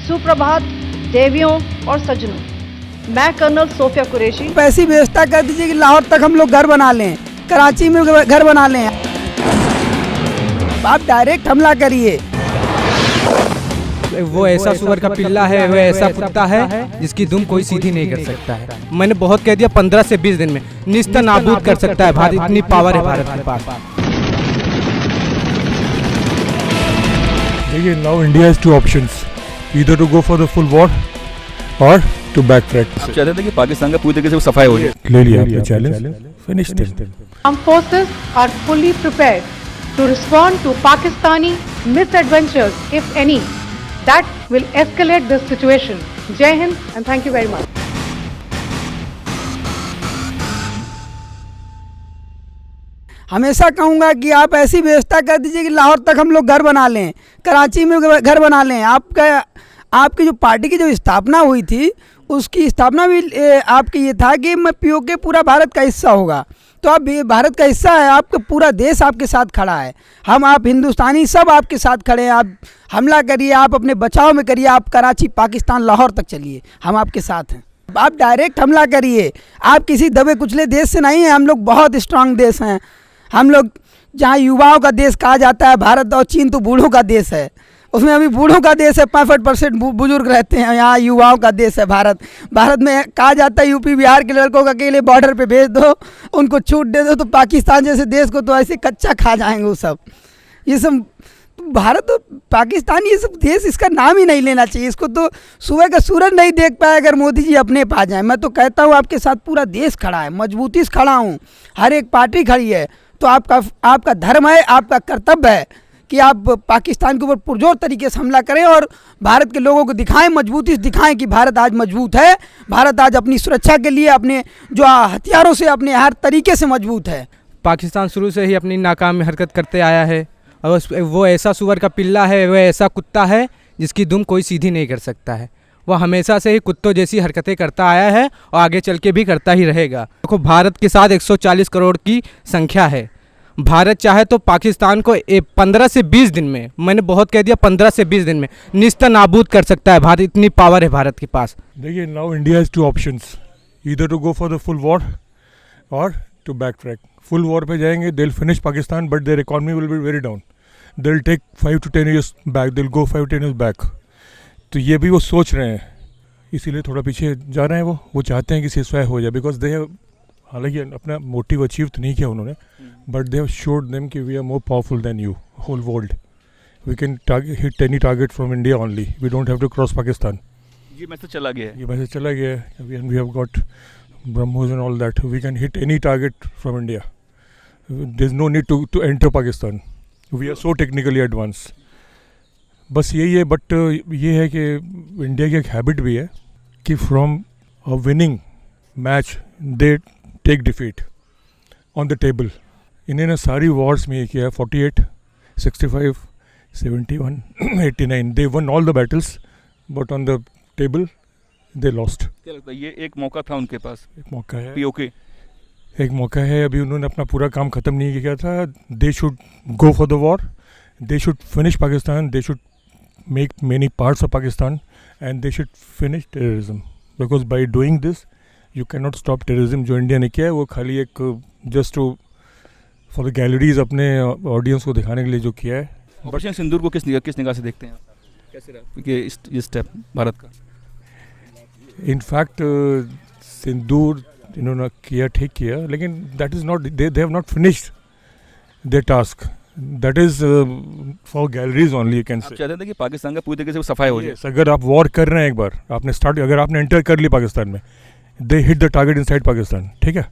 सुप्रभात देवियों और सज्जनों, मैं कर्नल सोफिया कुरैशी। ऐसी व्यवस्था कर दीजिए कि लाहौर तक हम लोग घर बना लें, कराची में घर बना लें। आप डायरेक्ट हमला करिए। वो ऐसा सुअर का पिल्ला है, वो ऐसा कुत्ता है जिसकी दुम कोई सीधी नहीं कर सकता है। मैंने बहुत कह दिया, 15 से 20 दिन में निस्ता नाबूद कर सकता है भारत। इतनी पावर है भारत के पास। देखिए, now India has two options, either to go for the full war और टू बैकट्रैक। आप चाहते थे कि पाकिस्तान का पूरी तरीके से वो सफाई हो जाए। ले लिया आपने challenge, finished it. Armed forces are fully prepared to respond to Pakistani misadventures, if any, that will escalate this situation. Jai Hind and thank you very much. हमेशा कहूँगा कि आप ऐसी व्यवस्था कर दीजिए कि लाहौर तक हम लोग घर बना लें, कराची में घर बना लें। आपकी जो पार्टी की जो स्थापना हुई थी, उसकी स्थापना भी आपकी ये था कि मैं पीओके पूरा भारत का हिस्सा होगा। तो अब ये भारत का हिस्सा है, आपका पूरा देश आपके साथ खड़ा है। आप हिंदुस्तानी सब आपके साथ खड़े हैं। आप हमला करिए, आप अपने बचाव में करिए, आप कराची, पाकिस्तान, लाहौर तक चलिए, हम आपके साथ हैं। आप डायरेक्ट हमला करिए। आप किसी दबे कुचले देश से नहीं हैं, हम लोग बहुत स्ट्रांग देश हैं। हम लोग जहाँ युवाओं का देश कहा जाता है भारत, और चीन तो बूढ़ों का देश है, उसमें अभी बूढ़ों का देश है। 65% बुजुर्ग रहते हैं। यहाँ युवाओं का देश है भारत। भारत में कहा जाता है यूपी बिहार के लड़कों को अकेले बॉर्डर पे भेज दो, उनको छूट दे दो, तो पाकिस्तान जैसे देश को तो ऐसे कच्चा खा जाएंगे वो सब। ये सब भारत और पाकिस्तान, ये सब देश इसका नाम ही नहीं लेना चाहिए। इसको तो सुबह का सूरज नहीं देख पाए अगर मोदी जी अपने पा जाएँ। मैं तो कहता हूँ आपके साथ पूरा देश खड़ा है, मजबूती से खड़ा हूँ, हर एक पार्टी खड़ी है। तो आपका धर्म है, आपका कर्तव्य है कि आप पाकिस्तान के ऊपर पुरजोर तरीके से हमला करें और भारत के लोगों को दिखाएं, मजबूती से दिखाएं कि भारत आज मजबूत है। भारत आज अपनी सुरक्षा के लिए अपने जो हथियारों से अपने हर तरीके से मजबूत है। पाकिस्तान शुरू से ही अपनी नाकाम हरकत करते आया है और वो ऐसा सुअर का पिल्ला है, वो ऐसा कुत्ता है जिसकी दुम कोई सीधी नहीं कर सकता है। वह हमेशा से ही कुत्तों जैसी हरकतें करता आया है और आगे चल के भी करता ही रहेगा। देखो, भारत के साथ 140 करोड़ की संख्या है। भारत चाहे तो पाकिस्तान को 15 से 20 दिन में, मैंने बहुत कह दिया, 15 से 20 दिन में निस्ता नाबूद कर सकता है भारत। इतनी पावर है भारत के पास। देखिए, now India has two options, either to go for the full war और टू बैकट्रैक। फुल वॉर पे जाएंगे, they will finish Pakistan, but their economy will be very down. They will take 5 to 10 years back, they will go 5-10 years back. तो ये भी वो सोच रहे हैं, इसीलिए थोड़ा पीछे जा रहे हैं। वो चाहते हैं कि सीज़फायर हो जाए, बिकॉज दे हैव, हालांकि अपना मोटिव अचीव तो नहीं किया उन्होंने, but they have showed them कि we are more powerful than you whole world. We can hit any target from India only, we don't have to cross Pakistan. ये message चला गया है। ये मैसेज चला गया है। We have got BrahMos and all that, we can hit any target from India. There is no need to enter Pakistan, we are so technically advance. बस यही है। बट ये है कि इंडिया की एक हैबिट भी है कि from a winning match they take defeat on the table. इन्होंने सारी वॉर्स में ये किया है, 48, 65, 71, 89। दे one all the battles, but on the table they lost. क्या लगता है ये एक मौका था उनके पास? एक मौका है, पीओके एक मौका है। अभी उन्होंने अपना पूरा काम ख़त्म नहीं किया था। They should go for the war, they should finish Pakistan, they should make many parts of Pakistan, and they should finish terrorism, because by doing this you cannot stop terrorism। जो इंडिया ने किया है वो खाली एक just to for the galleries, अपने audience को दिखाने के लिए जो किया है। ऑपरेशन सिंदूर को किस निगाह से देखते हैं आप? कैसे रहा कि ये स्टेप भारत का? इनफैक्ट सिंदूर इन्होंने किया, ठीक किया, लेकिन that is not, they have not finished there task. That is for galleries only, you can say। आप चाहते थे कि पाकिस्तान का पूरी तरीके से वो सफाई हो जाए। अगर आप वॉर कर रहे हैं, एक बार आपने स्टार्ट, अगर आपने एंटर कर लिया पाकिस्तान में, they hit the target inside Pakistan, ठीक है।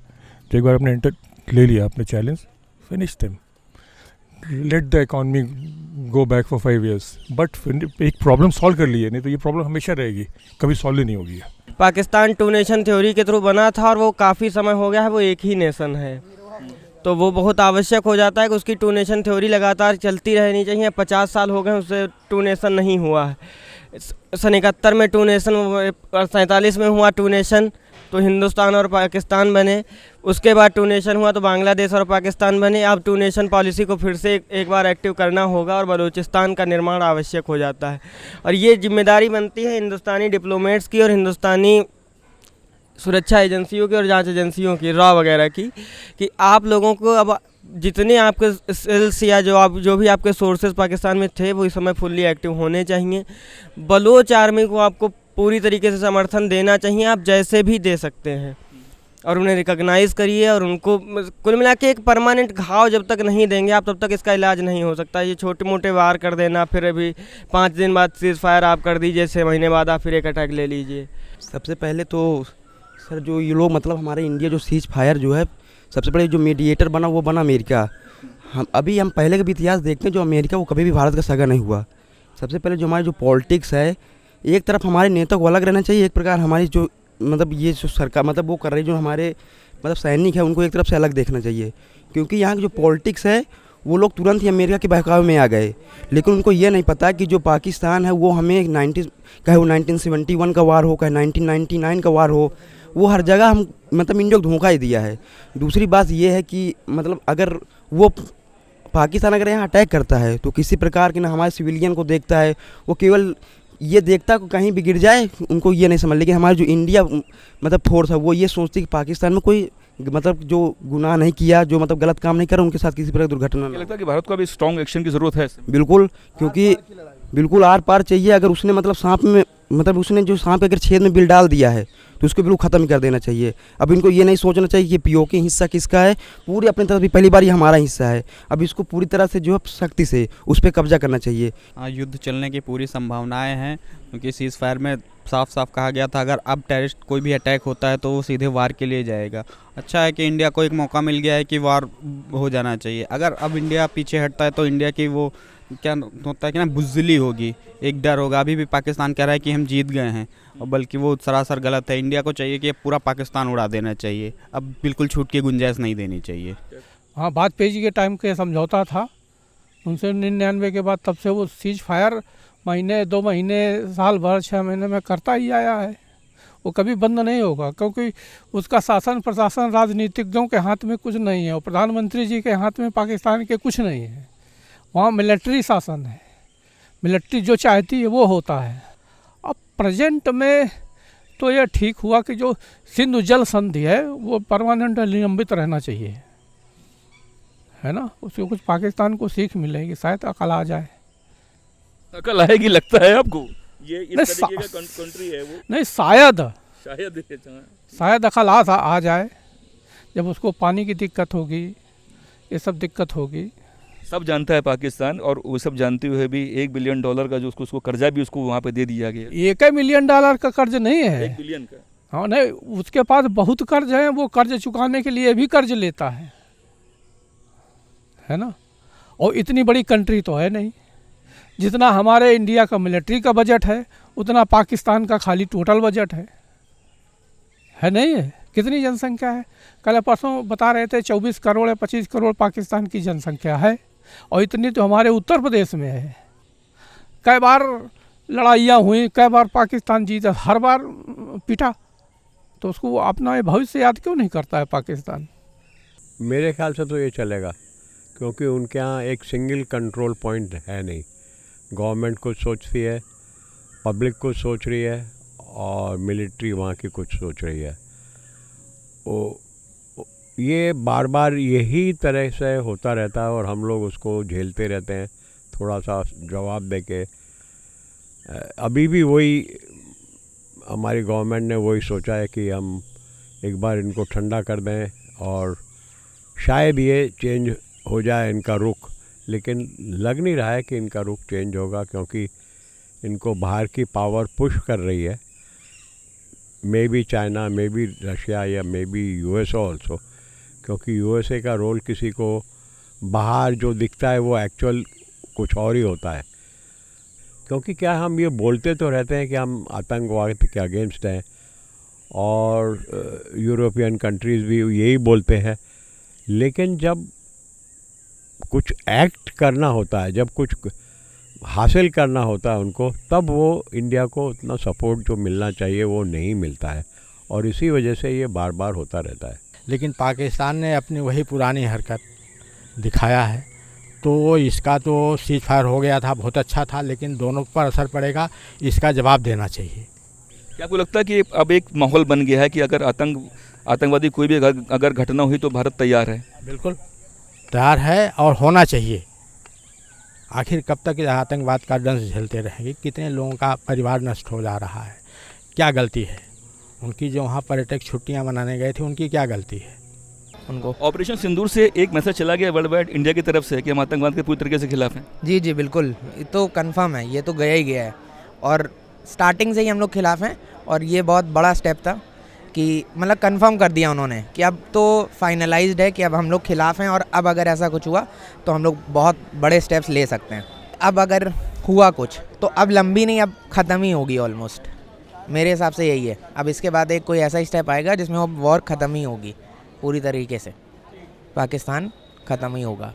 तो एक बार आपने एंटर ले लिया, आपने challenge, finish them, let the economy go back for 5 years। But एक प्रॉब्लम सॉल्व कर ली है, नहीं तो ये प्रॉब्लम हमेशा रहेगी, कभी सॉल्व ही नहीं होगी। पाकिस्तान 2 नेशन थ्योरी के थ्रू बना था और वो काफ़ी समय हो गया है, वो एक ही नेशन है। तो वो बहुत आवश्यक हो जाता है कि उसकी 2 नेशन थ्योरी लगातार चलती रहनी चाहिए। 50 साल हो गए उससे 2 नेशन नहीं हुआ है। सन 71 में 2 नेशन, 47 में हुआ 2 नेशन, तो हिंदुस्तान और पाकिस्तान बने, उसके बाद 2 नेशन हुआ तो बांग्लादेश और पाकिस्तान बने। अब 2 नेशन पॉलिसी को फिर से एक बार एक्टिव करना होगा और बलूचिस्तान का निर्माण आवश्यक हो जाता है। और ये जिम्मेदारी बनती है हिंदुस्तानी डिप्लोमेट्स की और हिंदुस्तानी सुरक्षा एजेंसियों की और जांच एजेंसियों की, रॉ वगैरह की, कि आप लोगों को अब जितने आपके सेल्स या जो भी आपके सोर्सेज पाकिस्तान में थे वो इस समय फुल्ली एक्टिव होने चाहिए। बलोच आर्मी को आपको पूरी तरीके से समर्थन देना चाहिए, आप जैसे भी दे सकते हैं, और उन्हें रिकॉग्नाइज़ करिए। और उनको कुल मिला के एक परमानेंट घाव जब तक नहीं देंगे आप तब तक इसका इलाज नहीं हो सकता। ये छोटे मोटे वार कर देना, फिर अभी 5 दिन बाद सीज़ फायर आप कर दीजिए, 6 महीने बाद आप फिर एक अटैक ले लीजिए। सबसे पहले तो सर जो ये लोग मतलब हमारे इंडिया जो सीज फायर जो है, सबसे बड़े जो मीडिएटर बना वो बना अमेरिका। हम पहले का भी इतिहास देखते हैं, जो अमेरिका वो कभी भी भारत का सगा नहीं हुआ। सबसे पहले जो हमारी जो पॉलिटिक्स है, एक तरफ हमारे नेता को अलग रहना चाहिए, एक प्रकार हमारी जो मतलब ये जो सरकार मतलब वो कर रही जो हमारे मतलब सैनिक है उनको एक तरफ से अलग देखना चाहिए। क्योंकि यहाँ की जो पॉलिटिक्स है वो लोग तुरंत ही अमेरिका के बहकावे में आ गए, लेकिन उनको ये नहीं पता कि जो पाकिस्तान है वो हमें चाहे वो 1971 का वार हो, चाहे 1999 का वार हो, वो हर जगह हम मतलब इंडिया को धोखा ही दिया है। दूसरी बात ये है कि मतलब अगर वो पाकिस्तान अगर यहाँ अटैक करता है तो किसी प्रकार के ना हमारे सिविलियन को देखता है, वो केवल ये देखता है कहीं भी गिर जाए, उनको ये नहीं समझ। लेकिन हमारी जो इंडिया मतलब फोर्स है वो ये सोचती कि पाकिस्तान में कोई मतलब जो गुनाह नहीं किया, जो मतलब गलत काम नहीं करा, उनके साथ किसी प्रकार दुर्घटना नहीं। लगता है कि भारत को अभी स्ट्रॉन्ग एक्शन की ज़रूरत है। बिल्कुल, क्योंकि बिल्कुल आर पार चाहिए। अगर उसने मतलब सांप में मतलब उसने जो सांप अगर छेद में बिल डाल दिया है तो उसको बिल्कुल ख़त्म कर देना चाहिए। अब इनको ये नहीं सोचना चाहिए कि पीओके हिस्सा किसका है, पूरी अपनी तरफ भी पहली बार ये हमारा हिस्सा है। अब इसको पूरी तरह से जो है शक्ति से उस पर कब्जा करना चाहिए। हाँ, युद्ध चलने की पूरी संभावनाएं हैं, क्योंकि सीज़ फायर में साफ साफ कहा गया था अगर अब टेररिस्ट कोई भी अटैक होता है तो वो सीधे वार के लिए जाएगा। अच्छा है कि इंडिया को एक मौका मिल गया है कि वार हो जाना चाहिए। अगर अब इंडिया पीछे हटता है तो इंडिया की वो क्या होता है कि ना बुज़दिली होगी, एक डर होगा। अभी भी पाकिस्तान कह रहा है कि हम जीत गए हैं, और बल्कि वो सरासर गलत है। इंडिया को चाहिए कि पूरा पाकिस्तान उड़ा देना चाहिए, अब बिल्कुल छूट की गुंजाइश नहीं देनी चाहिए। हाँ, वाजपेयी जी के टाइम के समझौता था 1999 के बाद, तब से वो सीज फायर महीने 2 महीने साल भर 6 महीने में करता ही आया है। वो कभी बंद नहीं होगा, क्योंकि उसका शासन प्रशासन राजनीतिज्ञों के हाथ में कुछ नहीं है, और प्रधानमंत्री जी के हाथ में पाकिस्तान के कुछ नहीं है। वहाँ मिलिट्री शासन है, मिलिट्री जो चाहती है वो होता है। अब प्रेजेंट में तो ये ठीक हुआ कि जो सिंधु जल संधि है वो परमानेंट निलंबित रहना चाहिए, है ना। उससे कुछ पाकिस्तान को सीख मिलेगी, शायद अकल आ जाए। अकल आएगी लगता है आपको? ये इस तरीके का कंट्री है वो? नहीं, शायद अकल आ जाए जब उसको पानी की दिक्कत होगी, ये सब दिक्कत होगी। सब जानता है पाकिस्तान, और वो सब जानते हुए भी $1 बिलियन का जो उसको कर्जा भी उसको वहाँ पे दे दिया गया। $1 मिलियन का कर्ज नहीं है, 1 बिलियन का। हाँ, नहीं, उसके पास बहुत कर्ज है, वो कर्ज चुकाने के लिए भी कर्ज लेता है ना। और इतनी बड़ी कंट्री तो है नहीं। जितना हमारे इंडिया का मिलिट्री का बजट है उतना पाकिस्तान का खाली टोटल बजट है नहीं है। कितनी जनसंख्या है? कल परसों बता रहे थे 24 करोड़ या 25 करोड़ पाकिस्तान की जनसंख्या है, और इतनी तो हमारे उत्तर प्रदेश में है। कई बार लड़ाइयाँ हुई, कई बार पाकिस्तान जीता, हर बार पिटा, तो उसको अपना भविष्य याद क्यों नहीं करता है पाकिस्तान? मेरे ख्याल से तो ये चलेगा, क्योंकि उनके यहाँ एक सिंगल कंट्रोल पॉइंट है नहीं। गवर्नमेंट कुछ सोचती है, पब्लिक कुछ सोच रही है, और मिलिट्री वहाँ की कुछ सोच रही है। ये बार बार यही तरह से होता रहता है, और हम लोग उसको झेलते रहते हैं, थोड़ा सा जवाब दे के। अभी भी वही हमारी गवर्नमेंट ने वही सोचा है कि हम एक बार इनको ठंडा कर दें, और शायद ये चेंज हो जाए इनका रुख। लेकिन लग नहीं रहा है कि इनका रुख चेंज होगा, क्योंकि इनको बाहर की पावर पुश कर रही है। May be China, may be Russia, या मे बी यूएसए ऑल्सो, क्योंकि यूएसए का रोल किसी को बाहर जो दिखता है वो एक्चुअल कुछ और ही होता है। क्योंकि क्या हम ये बोलते तो रहते हैं कि हम आतंकवाद के अगेंस्ट हैं, और यूरोपियन कंट्रीज़ भी यही बोलते हैं, लेकिन जब कुछ एक्ट करना होता है, जब कुछ हासिल करना होता है उनको, तब वो इंडिया को उतना सपोर्ट जो मिलना चाहिए वो नहीं मिलता है। और इसी वजह से ये बार बार होता रहता है। लेकिन पाकिस्तान ने अपनी वही पुरानी हरकत दिखाया है, तो इसका तो सीज फायर हो गया था, बहुत अच्छा था, लेकिन दोनों पर असर पड़ेगा, इसका जवाब देना चाहिए। क्या आपको लगता है कि अब एक माहौल बन गया है कि अगर आतंकवादी कोई भी अगर घटना हुई तो भारत तैयार है? बिल्कुल तैयार है और होना चाहिए। आखिर कब तक आतंकवाद का दंश झेलते रहेंगे? कितने लोगों का परिवार नष्ट हो जा रहा है, क्या गलती है उनकी? जो वहाँ पर्यटक छुट्टियाँ मनाने गए थे, उनकी क्या गलती है? उनको ऑपरेशन सिंदूर से एक मैसेज चला गया वर्ल्ड वाइड इंडिया की तरफ से कि हम आतंकवाद के पूरी तरीके से खिलाफ हैं। जी जी बिल्कुल, ये तो कंफर्म है, ये तो गया ही गया है और स्टार्टिंग से ही हम लोग खिलाफ हैं। और ये बहुत बड़ा स्टेप था कि मतलब कंफर्म कर दिया उन्होंने कि अब तो फाइनलाइज्ड है कि अब हम लोग खिलाफ हैं, और अब अगर ऐसा कुछ हुआ तो हम लोग बहुत बड़े स्टेप्स ले सकते हैं। अब अगर हुआ कुछ तो अब लंबी नहीं, अब ख़त्म ही होगी ऑलमोस्ट, मेरे हिसाब से यही है। अब इसके बाद एक कोई ऐसा स्टेप आएगा जिसमें वो वॉर ख़त्म ही होगी पूरी तरीके से, पाकिस्तान ख़त्म ही होगा।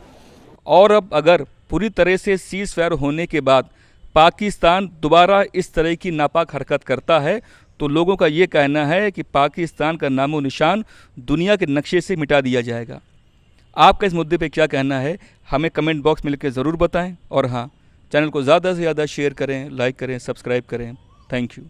और अब अगर पूरी तरह से सीज़ फायर होने के बाद पाकिस्तान दोबारा इस तरह की नापाक हरकत करता है तो लोगों का ये कहना है कि पाकिस्तान का नामो निशान दुनिया के नक्शे से मिटा दिया जाएगा। आपका इस मुद्दे पे क्या कहना है, हमें कमेंट बॉक्स में लिख के ज़रूर बताएं। और हाँ, चैनल को ज़्यादा से ज़्यादा शेयर करें, लाइक करें, सब्सक्राइब करें। Thank you.